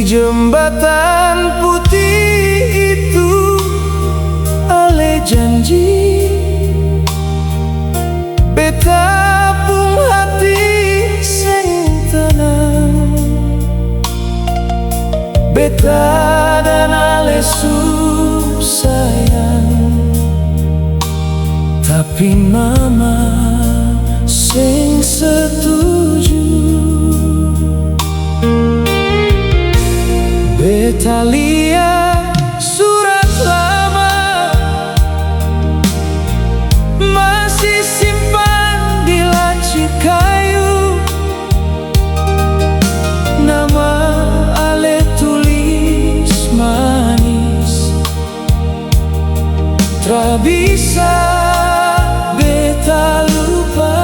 Jembatan putih itu ale janji beta pun hati sing tenang, beta dan ale sayang, tapi mama sing setuju. Beta lihat surat lama masih simpan di laci kayu, nama ale tulis manis, tak bisa beta lupa.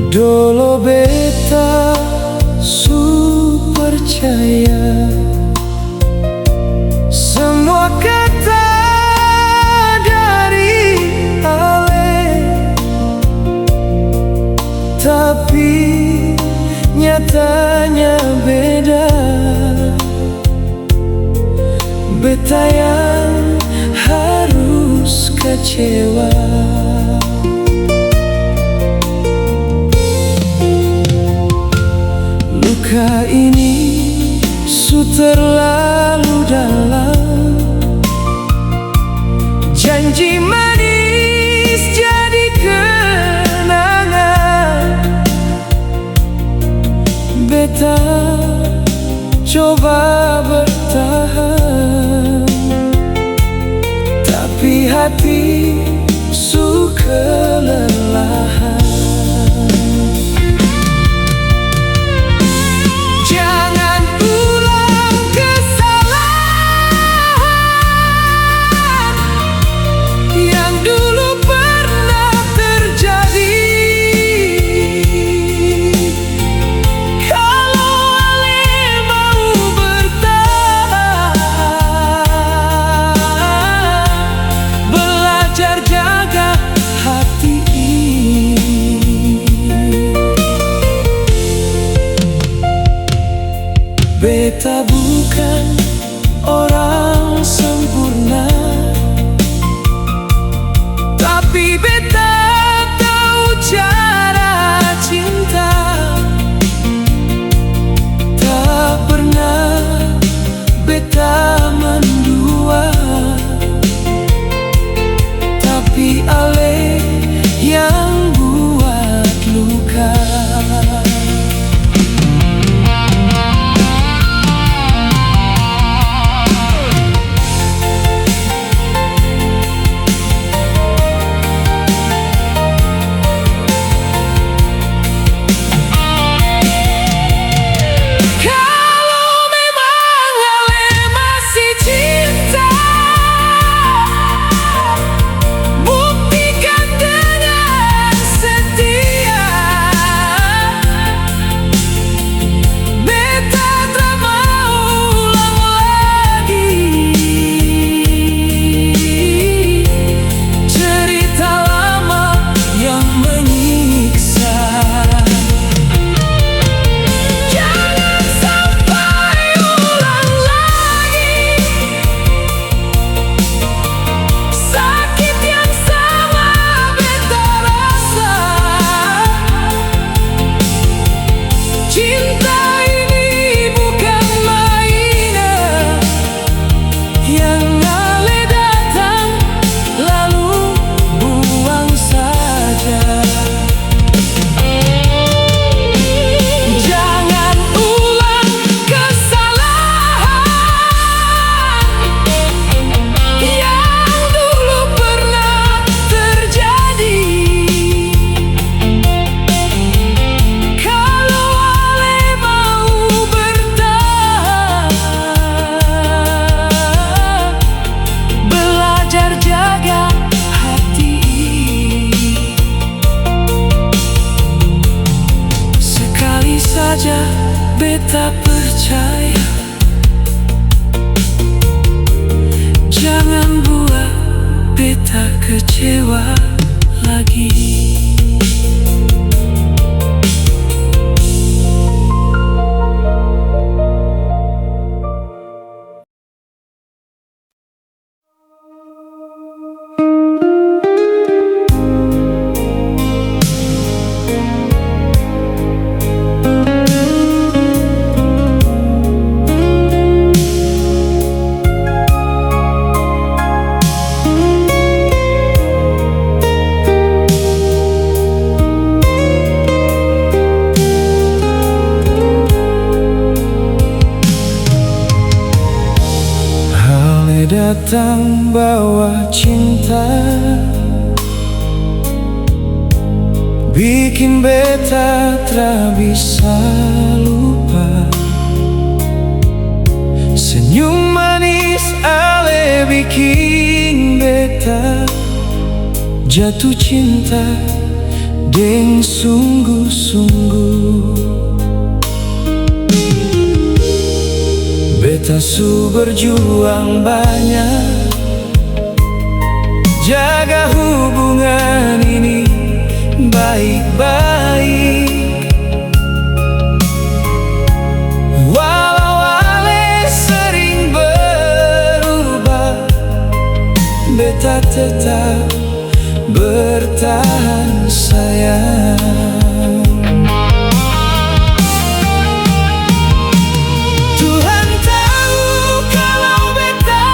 Dolo beta su percaya semua kata dari Ale, tapi nyatanya beda. Beta yang harus kecewa. Luka ini su terlalu dalam. Janji manis jadi kenangan. Beta coba bertahan, tapi hati su kelelahan. Jangan ulang kesalahan yang dulu pernah terjadi. Kalau Ale mau bertahan, belajar jaga hati ini. Beta bukan orang sempurna, tapi beta tahu cara cinta. Tak pernah beta mendua, tapi Ale yang buat luka. Beta percaya, jangan buat beta kecewa lagi. Datang bawa cinta, bikin beta tak bisa lupa. Senyum manis Ale bikin beta beta jatuh cinta deng sungguh-sungguh. Beta su berjuang banyak jaga hubungan ini baik-baik. Walau ale sering berubah, beta tetap bertahan sayang. Tuhan tahu kalau beta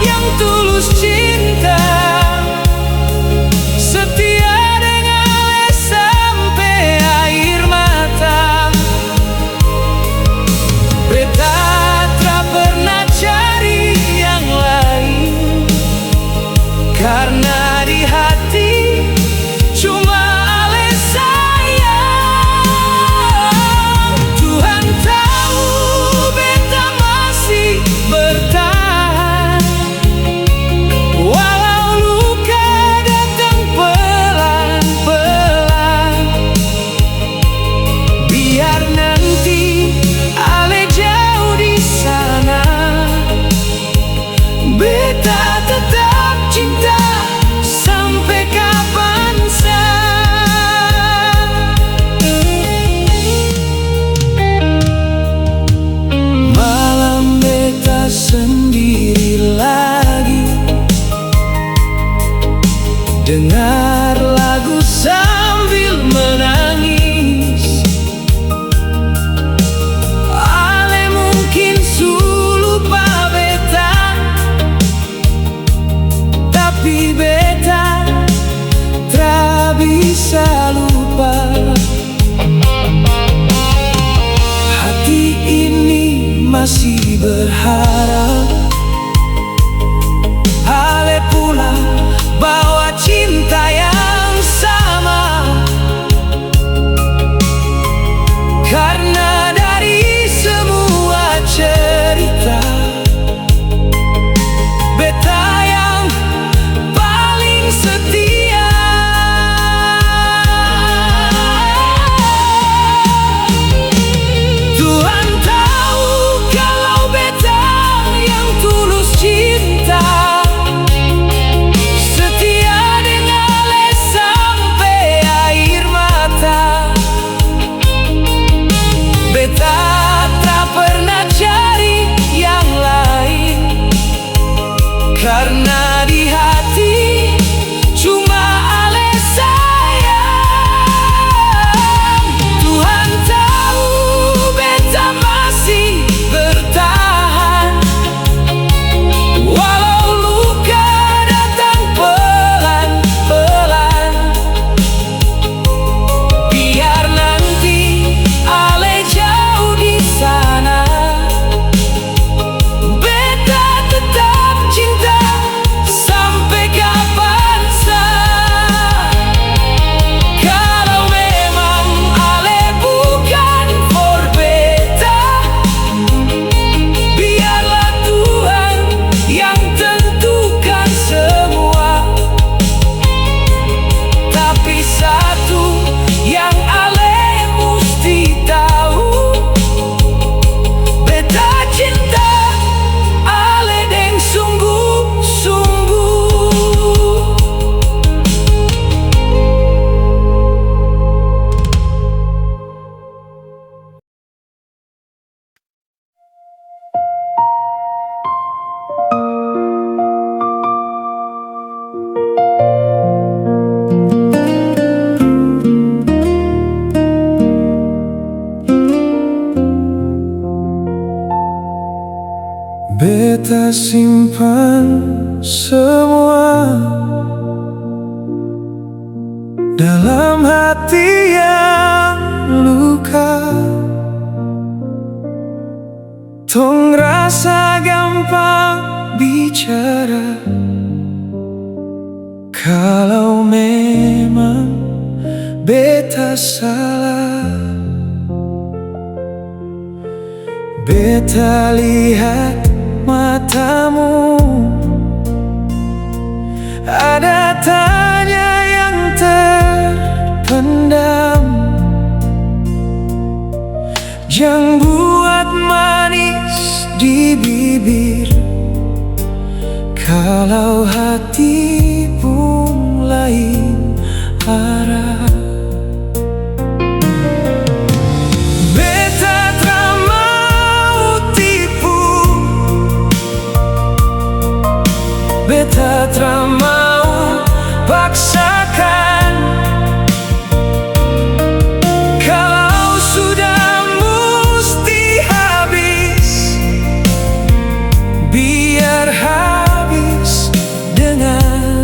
yang tulus cinta, setia dengan ale sampai air mata. Beta tak pernah cari yang lain, karena di hati cuma ale sayang. Tuhan tahu beta masih bertahan, walau luka datang pelan-pelan. Biar nanti ale jauh di sana, beta tetap cinta sampai kapan malam beta sendiri lagi, dengar lagu sambil menangis. Ale mungkin su lupa beta, tapi beta tak bisa lupa. Hati ini masih berharap ale pula bawa cinta yang sama, karena dari semua cerita beta yang paling setia. Tuhan tahu kalau beta yang tulus cinta, setia dengan ale sampai air mata. Beta tak pernah cari yang lain, karena di hati cuma ale sayang. Tuhan tahu beta masih bertahan, walau luka datang pelan-pelan. Biar nanti ale jauh di sana, beta tetap cinta sampai kapan kalau memang ale bukan for beta, biarlah Tuhan yang tentukan semua. Tapi satu yang ale musti tahu, beta cinta ale deng sungguh-sungguh. Beta simpan semua dalam hati yang luka. Tong rasa gampang bicara kalau memang beta salah. Beta lihat matamu, Ada tanya yang terpendam yang buat manis di bibir. Kalau hati pun lain arah, beta tak mau tipu, beta tak mau paksakan. Kalau sudah mesti habis, biar habis dengan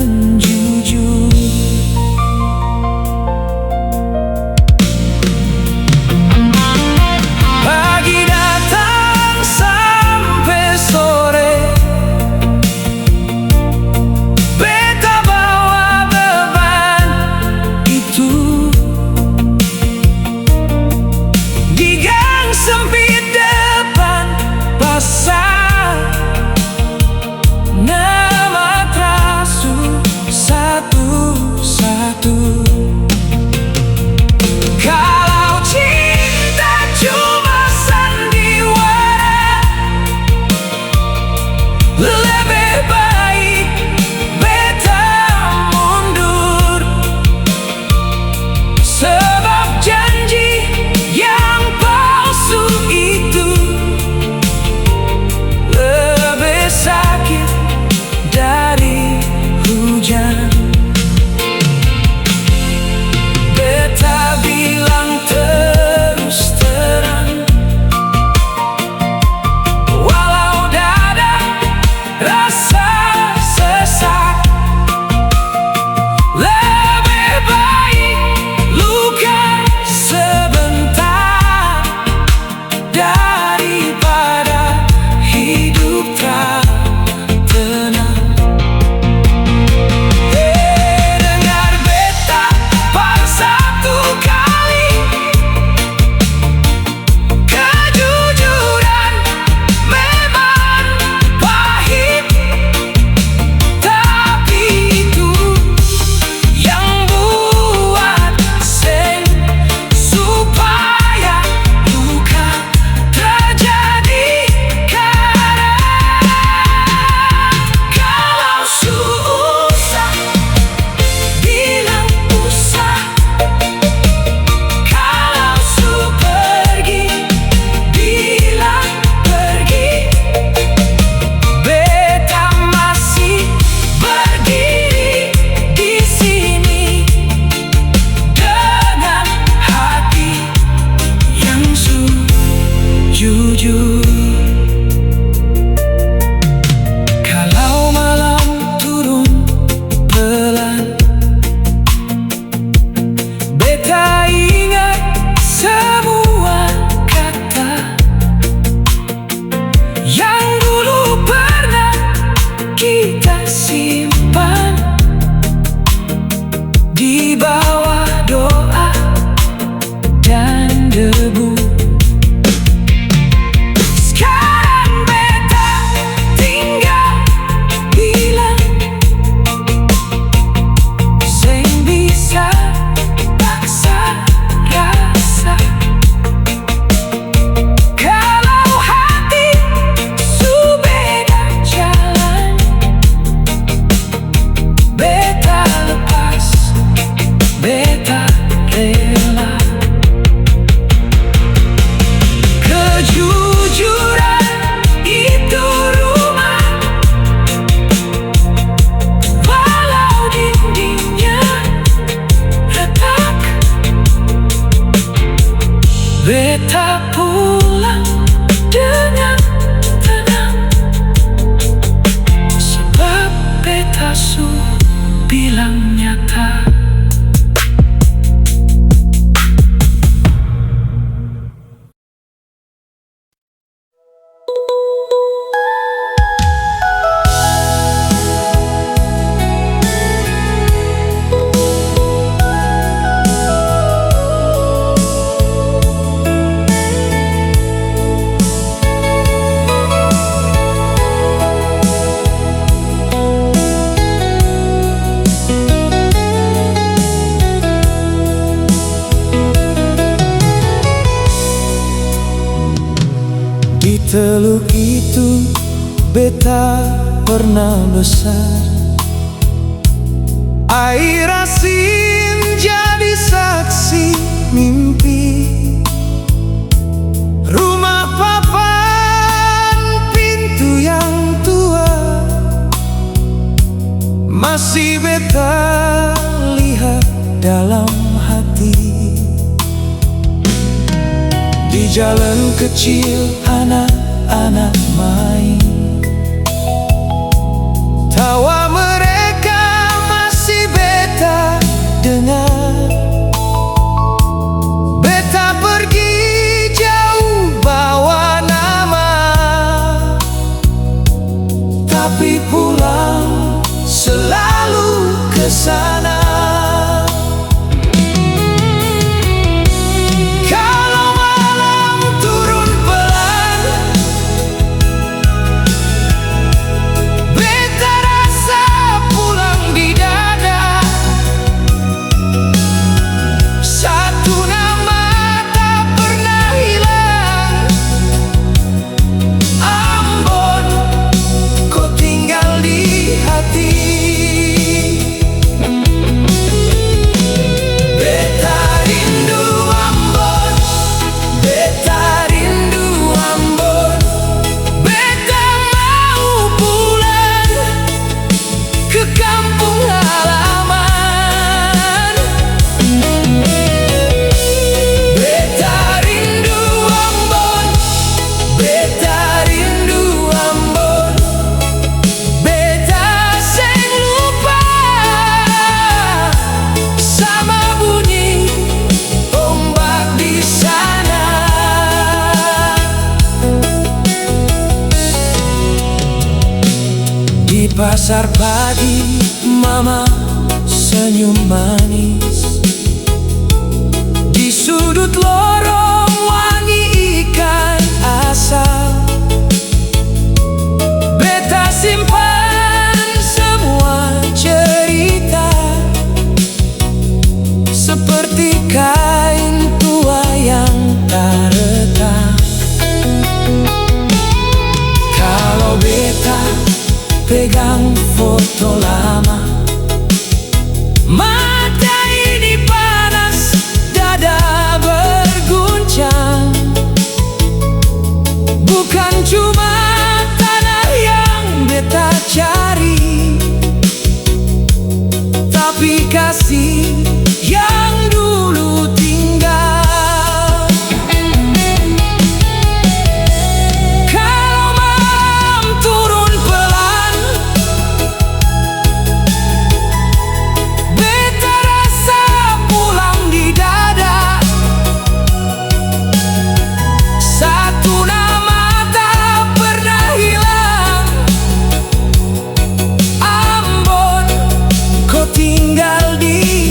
Teluk itu beta pernah besar. Air asin jadi saksi mimpi. Rumah papan pintu yang tua masih beta lihat dalam hati. Di jalan kecil anak-anak main, tawa mereka masih beta dengar. Beta pergi jauh bawa nama, tapi pulang selalu ke sana. Di pasar pagi mama senyum manis, di sudut lorong wangi ikan asal. Beta simpan semua cerita seperti kain tua yang tak retak. Kalau beta pegang foto lama, mata ini panas, dada berguncang. Bukan cuma tanah yang beta cari, tapi kasih yang dulu tinggal. Tinggal di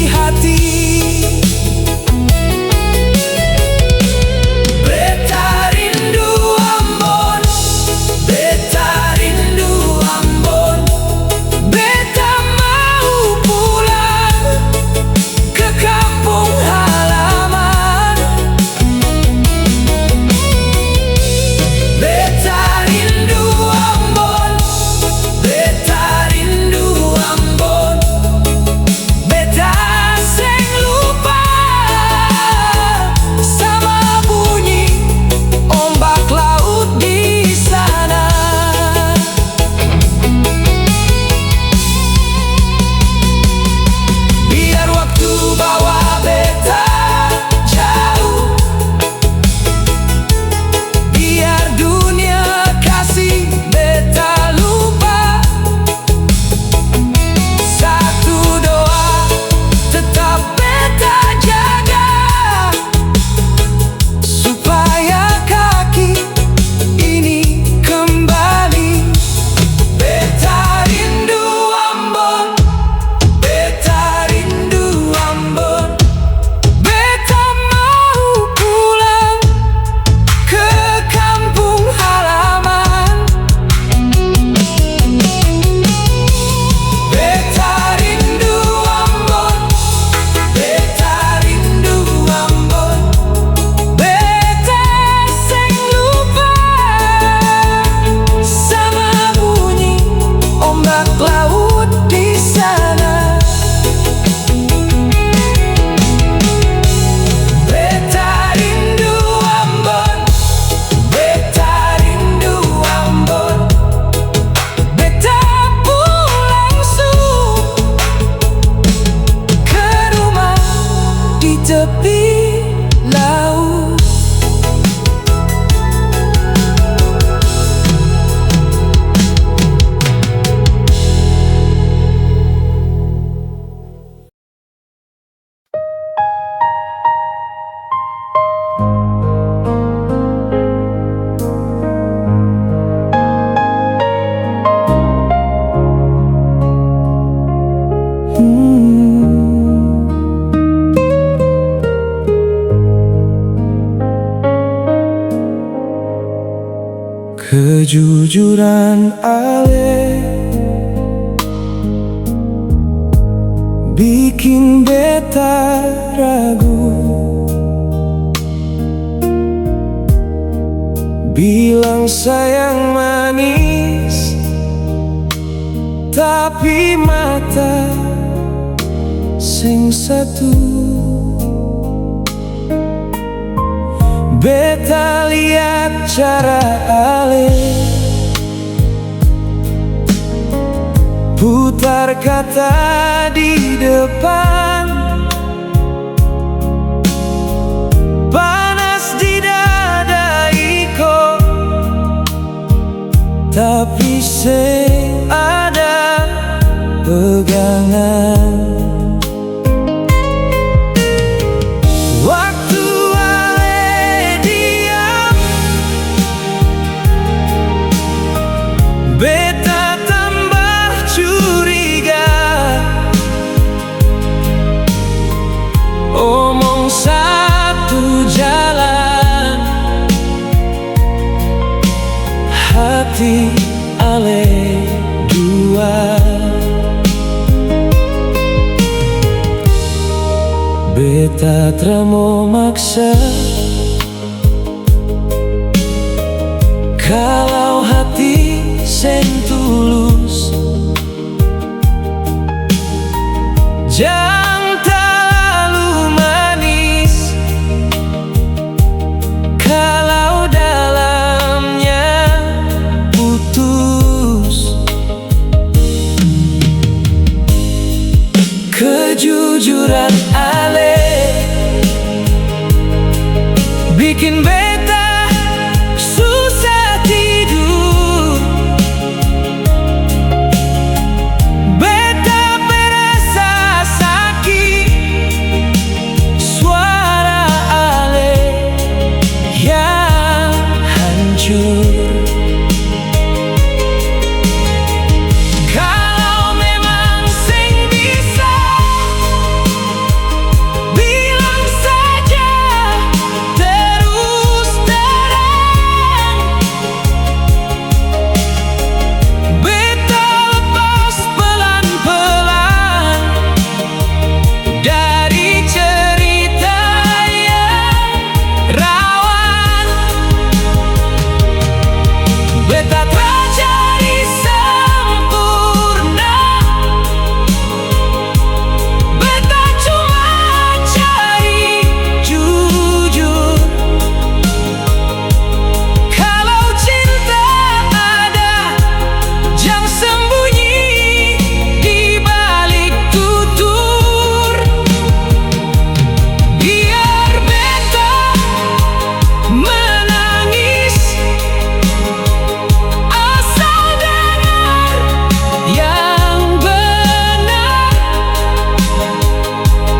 Kejujuran Ale bikin beta ragu. Bilang sayang manis, tapi mata sing satu. Beta lihat cara Ale putar kata di depan, panas di dada iko, tapi sing ada pegangan. Waktu Ale diam, beta tambah curiga. Omong satu jalan, hati Ale dua. Beta tramo maksa, kalau hati sen tulus, jangan terlalu manis. Kalau dalamnya putus, kejujuran Ale bikin beta susah tidur. Beta merasa sakit, suara Ale yang hancur. Kalau memang sing bisa, bilang saja terus terang. Beta lepas pelan-pelan dari cerita yang rawan. Beta tak jadi sempurna, beta cuma cari jujur. Kalau cinta ada, jangan sembunyi di balik tutur. Biar beta menangis, asal dengar yang benar.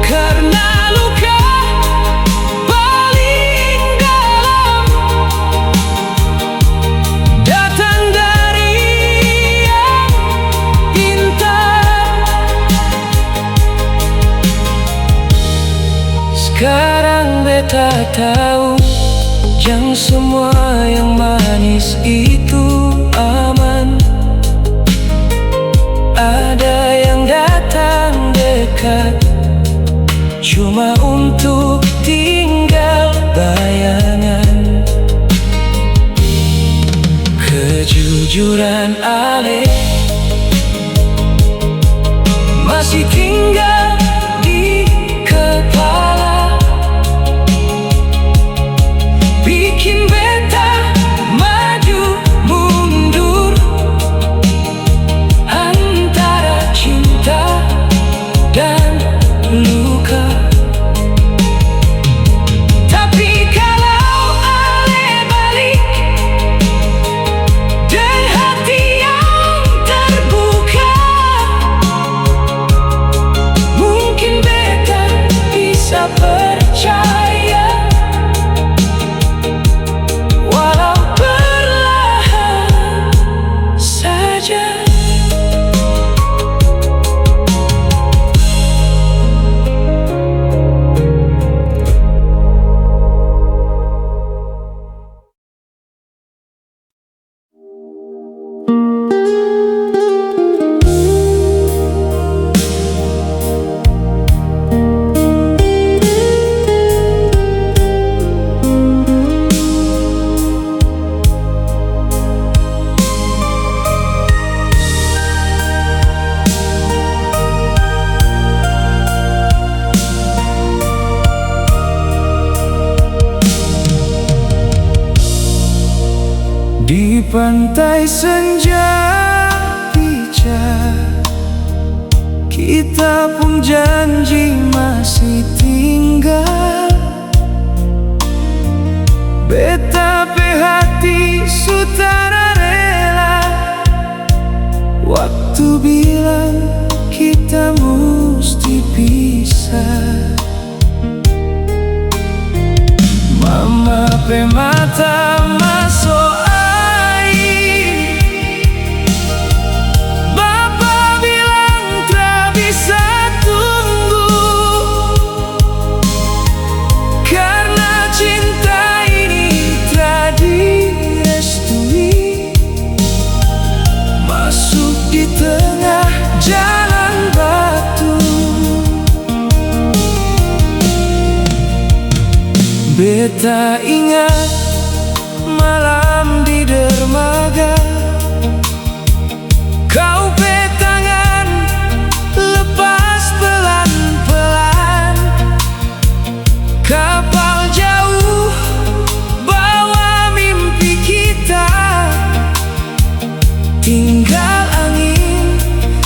Karena luka paling dalam datang dari yang pintar. Sekarang beta tahu, yang semua yang manis itu aman. Ada yang datang dekat, cuma untuk tinggal bayangan. Kejujuran Ale masih tinggal di kepala, bikin beta maju mundur antara cinta dan luka. Tapi kalau Ale balik dan hati yang terbuka, Di pantai senja pijar, kita pun janji masih tinggal. Beta pe hati sutara rela, waktu bilang kita mesti pisah. Mama pe mata masuk air, Bapa bilang tak bisa tunggu, karena cinta ini tak direstui. Masuk di tengah jalan batu, beta ingat malam di dermaga, kau pe tangan lepas pelan-pelan. Kapal jauh bawa mimpi kita, tinggal angin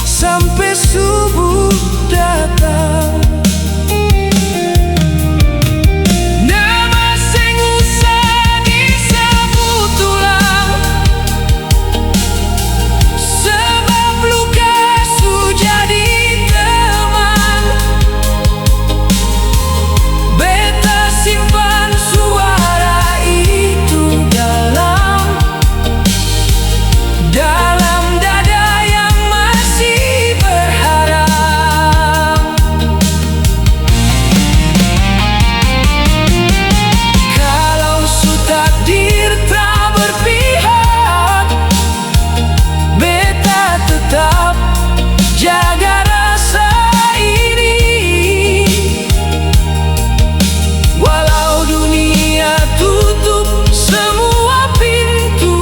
sampai subuh datang. Jaga rasa ini, walau dunia tutup semua pintu,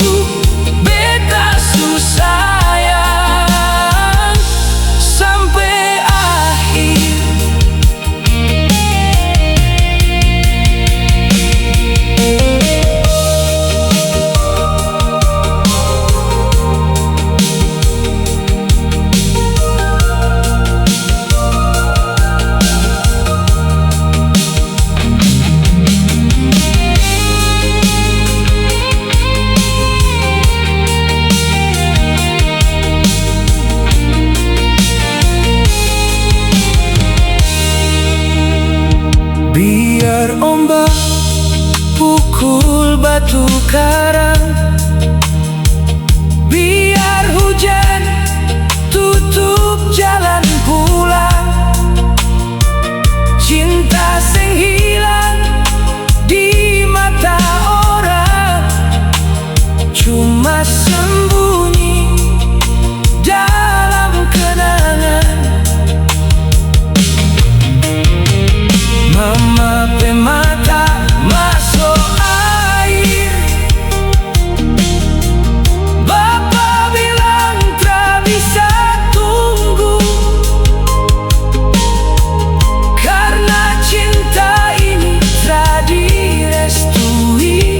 beta sayang sampai akhir. Biar ombak pukul batu karang, biar hujan tutup jalan pulang, cinta sing hilang di mata orang, cuma sembunyi dalam kenangan. Mama pe mata masuk air, Bapa bilang tak bisa tunggu, karena cinta ini tak direstui.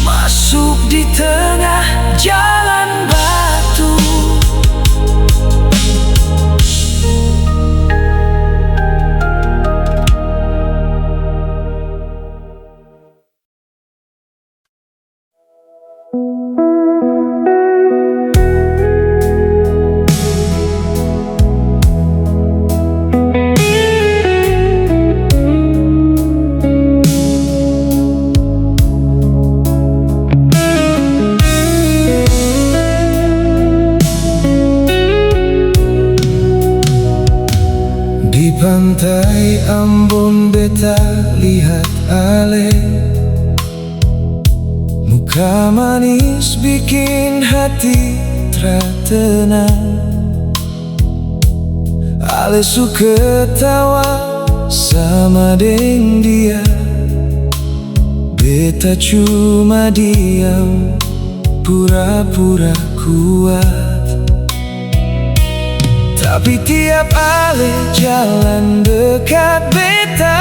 Masuk di tengah jalan batu, di pantai Ambon beta lihat ale, muka manis bikin hati tenang. Ale suka tawa sama deng dia, beta cuma diam pura-pura kuat. Tapi tiap ale jalan dekat beta,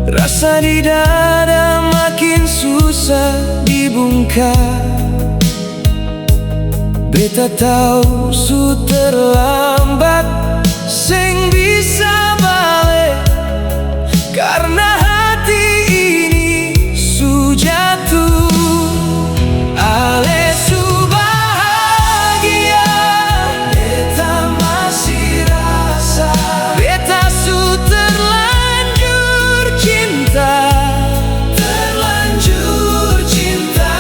rasa di dada makin susah dibungkam. Beta tahu su terlambat sing bisa balik, karena hati ini su jatuh. Ale su bahagia, beta masih rasa. Beta su terlanjur cinta, terlanjur cinta.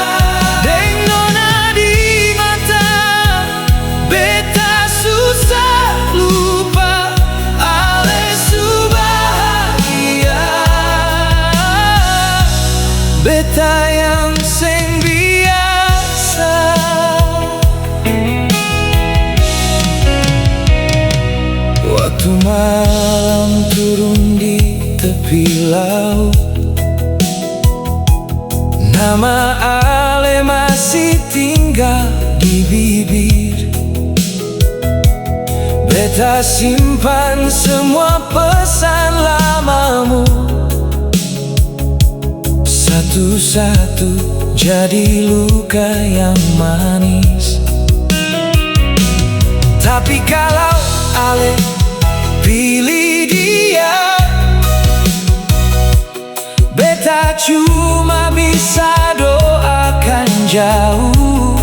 Deng nona di mata, beta susah lupa. Ale su bahagia, beta yang seng biasa. Waktu malam turun di tepi laut, nama Ale masih tinggal di bibir. Beta simpan semua pesan lamamu, satu-satu jadi luka yang manis. Tapi kalau Ale pilih dia, beta cuma bisa doakan jauh.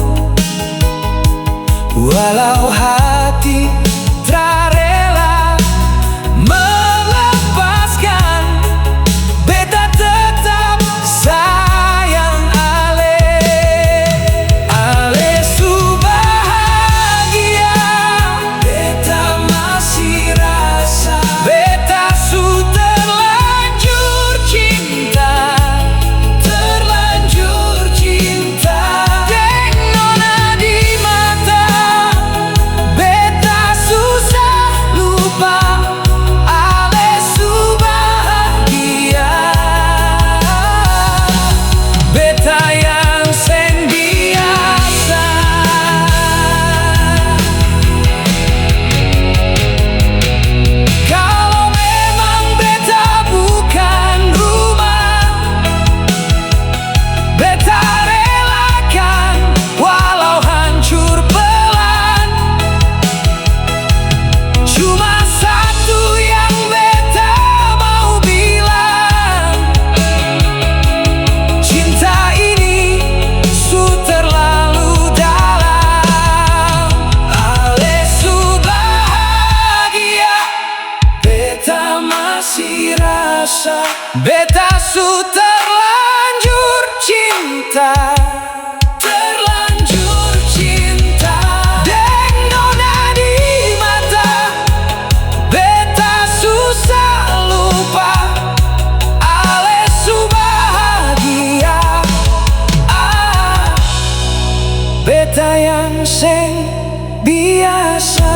Walau hati tak rela melepaskan, beta tetap sayang Ale. Ale su bahagia, beta masih rasa. Beta su terlanjur cinta, terlanjur cinta. Deng nona di mata, beta susah lupa. Ale su bahagia, beta yang seng biasa. Kalau memang beta bukan rumah, beta relakan walau hancur pelan. Cuma satu yang beta mau bilang, cinta ini su terlalu dalam. Ale su bahagia, beta masih rasa. Beta su terlanjur cinta, terlanjur cinta. Deng nona di mata, beta susah lupa. Ale su bahagia, beta yang seng biasa.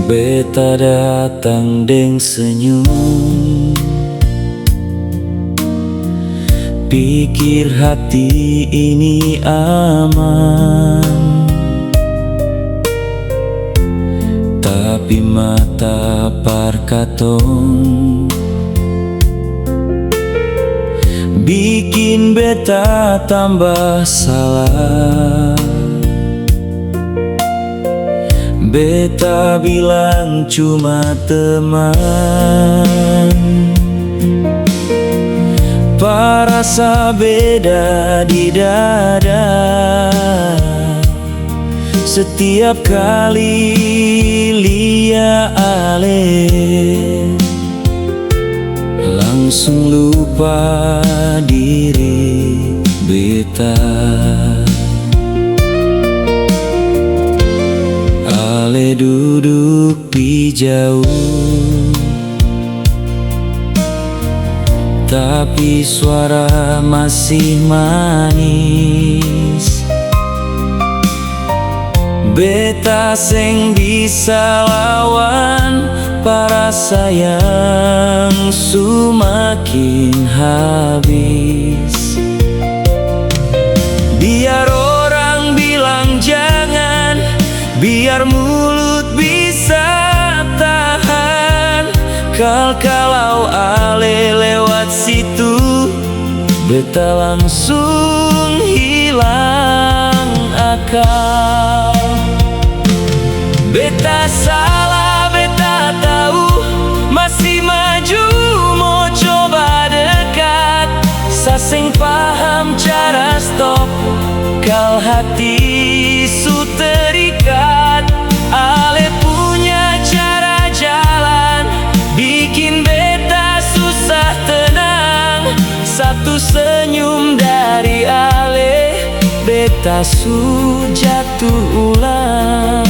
Beta datang deng senyum, pikir hati ini aman. Tapi mata parkatong bikin beta tambah salah. Beta bilang cuma teman, parasa beda di dada. Setiap kali lihat Ale, langsung lupa diri beta. Ale duduk di jauh, tak tapi suara masih manis. Beta seng bisa lawan para sayang semakin habis. Biar orang bilang jangan, biar mulut bisa tahan. Kalau ale lewat situ, beta langsung hilang akal. Beta salah, beta tahu, masih maju mau coba dekat. Sasing paham cara stop, kal hati su terikat. Ale punya cara jalan, bikin beta susah tenang. Satu senyum dari ale, beta su jatuh ulang.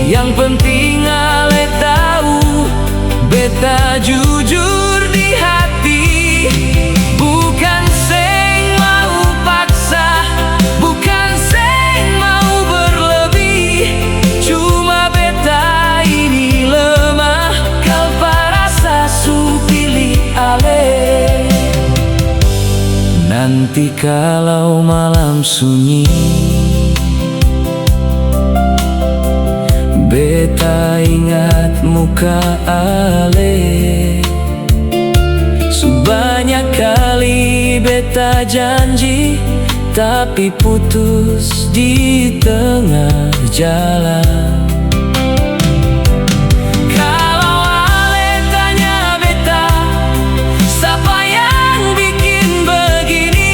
Yang penting ale tahu, beta jujur di hati. Bukan seng mau paksa, bukan seng mau berlebih. Cuma beta ini lemah, kal parasa su pilih ale. Nanti kalau malam sunyi, beta ingat muka ale. Sebanyak kali beta janji, tapi putus di tengah jalan. Kalau ale tanya beta, siapa yang bikin begini?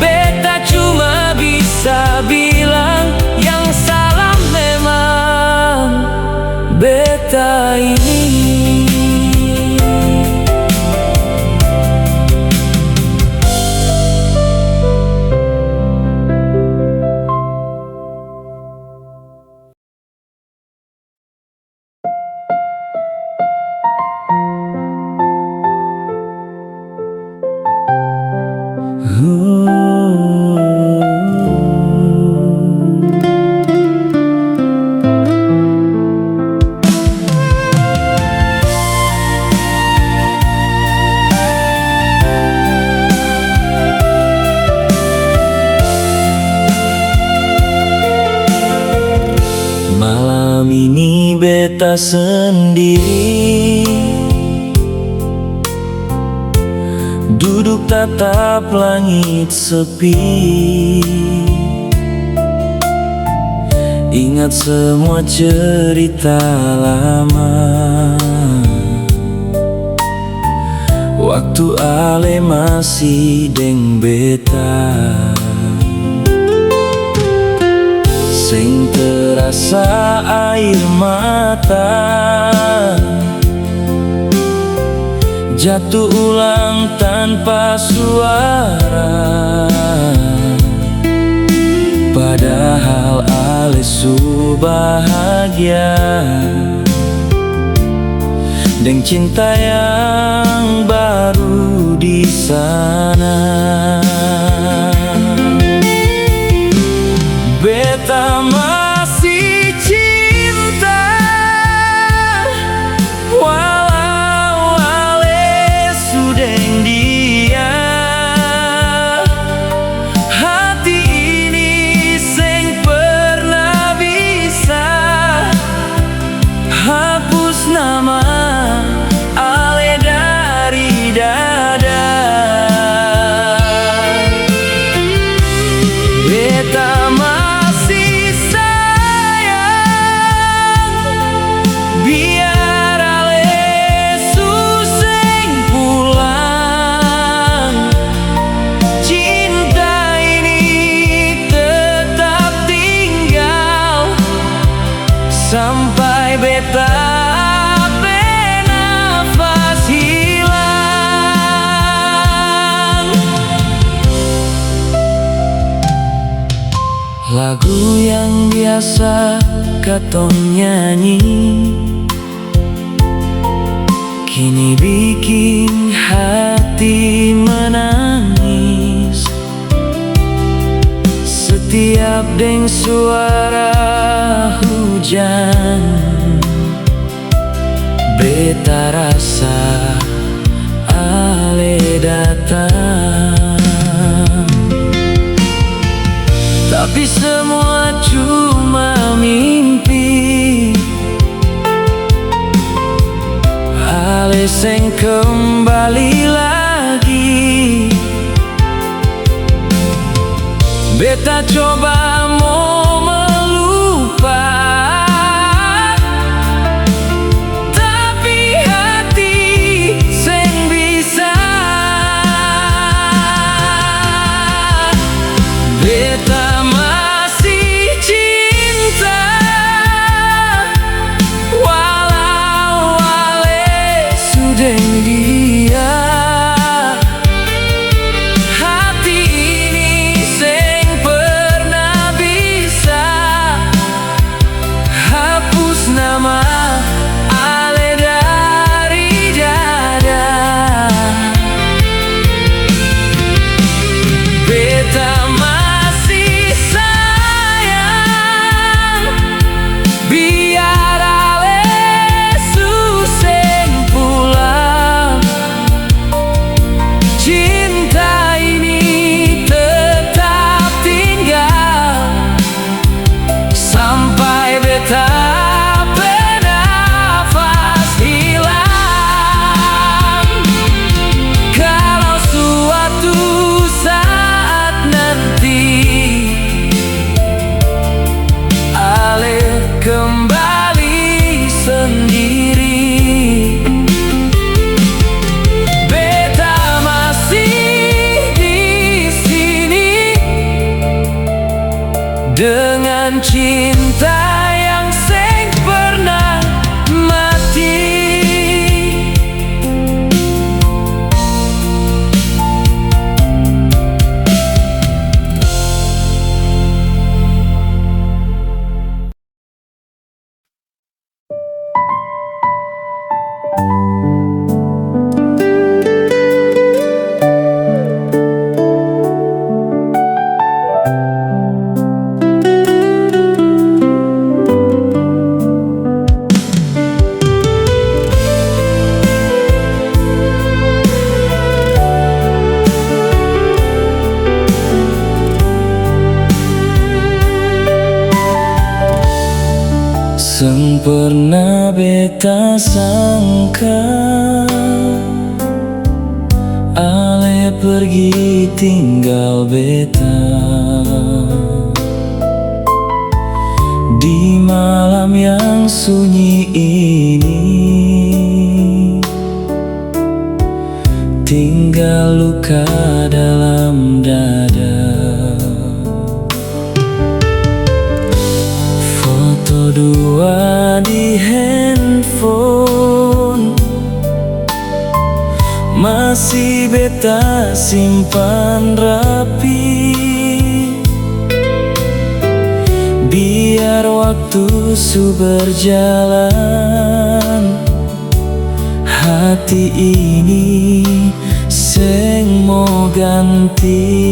Beta cuma bisa bilang, yang salah memang beta ini. Malam ini beta sendiri, duduk tatap langit sepi. Ingat semua cerita lama, waktu ale masih deng beta. Sing terasa air mata, jatuh ulang tanpa suara. Padahal ale su bahagia dengan cinta yang baru di sana. Beta masih cinta, walau ale sudeng dia. Hati ini seng pernah bisa hapus nama ale dari dada. lagu yang biasa katong nyanyi kini bikin hati menangis. Setiap deng suara hujan, beta rasa ale datang. Tapi semua cuma mimpi, ale seng kembali lagi. Beta coba mau melupa, tapi hati seng bisa. Beta masih cinta, walau ale sudah dia. Hati ini seng pernah bisa hapus nama ale dari dada. Beta masih sayang, biar ale suseng pulang. Cinta ini tetap tinggal sampai beta bernafas hilang. Kalau suatu saat nanti ale kembali sendiri, beta masih di sini dengan cinta yang seng pernah mati. Seng pernah beta sangka ale pergi tinggal beta di malam yang sunyi ini. Tinggal luka dalam dada. Foto dua di handphone masih beta simpan rapi, biar waktu su berjalan hati ini seng mau ganti.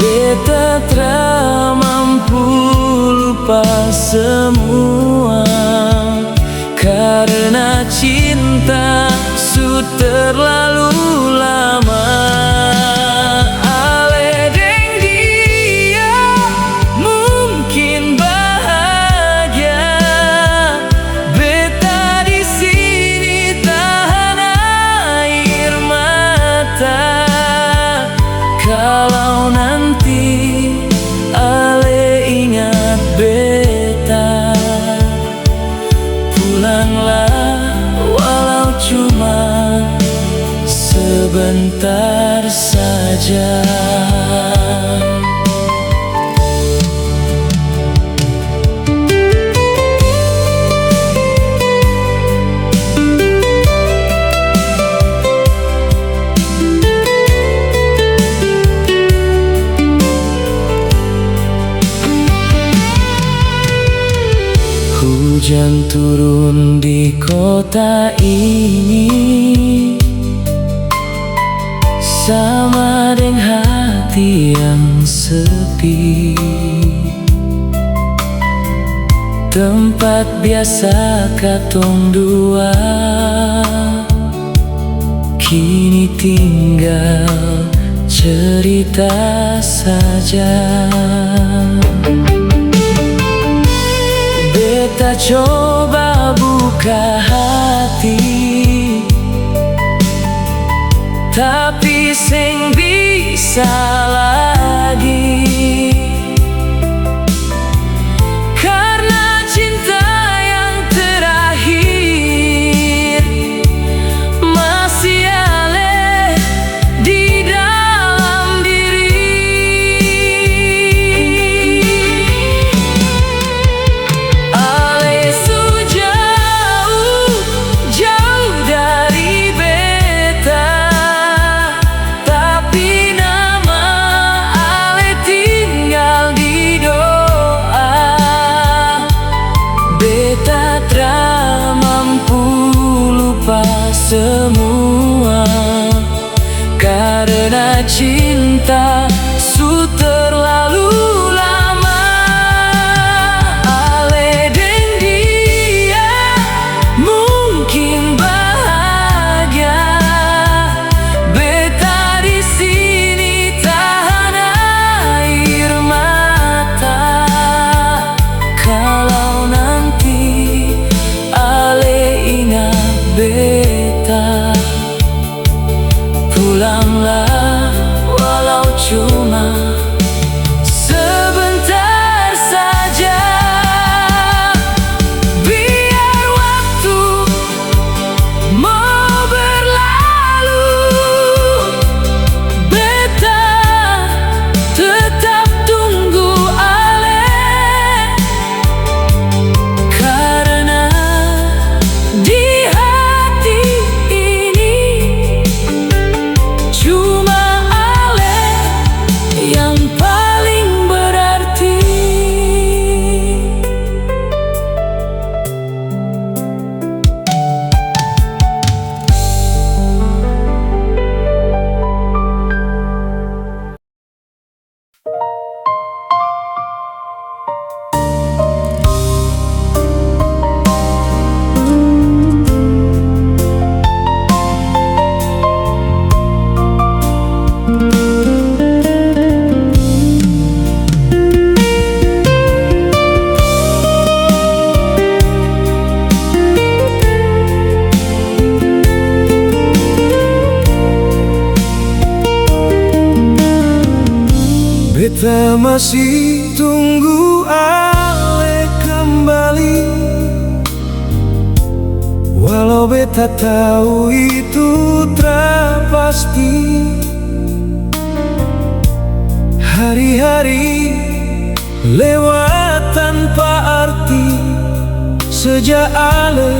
Beta mampu lupa semua karena cinta su terlalu lama. Ale deng dia mungkin bahagia, beta di sini tahan air mata. Kalau nanti ale ingat beta, pulanglah walau cuma sebentar saja. Hujan turun di kota ini, sama dengan hati yang sepi. Tempat biasa katong dua kini tinggal cerita saja. Beta coba buka hati, tapi seng bisa lagi, karena cinta yang terakhir masih ale di dalam diri. Ale sejauh jauh dari beta, tapi nama ale tinggal di doa. Beta tra mampu lupa semua, karena cinta su terlalu lama. Ale deng dia mungkin bahagia, beta di sini tahan air mata. Kalau nanti ale ingat beta, pulanglah walau cuma sebentar saja. Biar waktu mau berlalu, beta tetap tunggu ale, karena di hati ini cuma ale yang paling berarti. Beta masih tunggu ale kembali, walau beta tahu itu tra pasti. Hari-hari lewat tanpa arti, sejak ale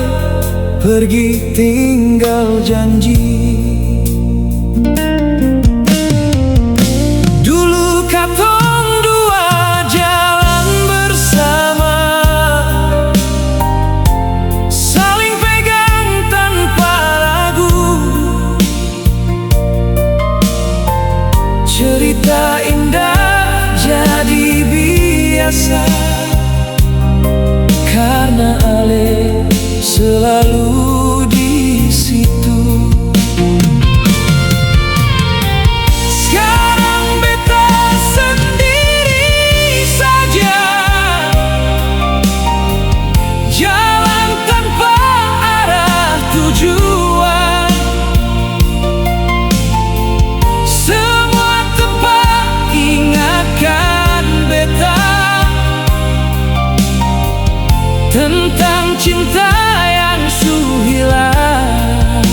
pergi tinggal janji. Dulu katong dua jalan bersama, saling pegang tanpa ragu. Cerita indah jadi biasa, karena ale selalu di situ. Sekarang beta sendiri saja, jalan tanpa arah tujuan. Semua tempat ingatkan beta tentang cinta yang su hilang.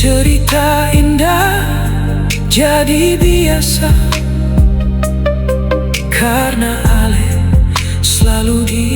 cerita indah jadi biasa karena Ale selalu di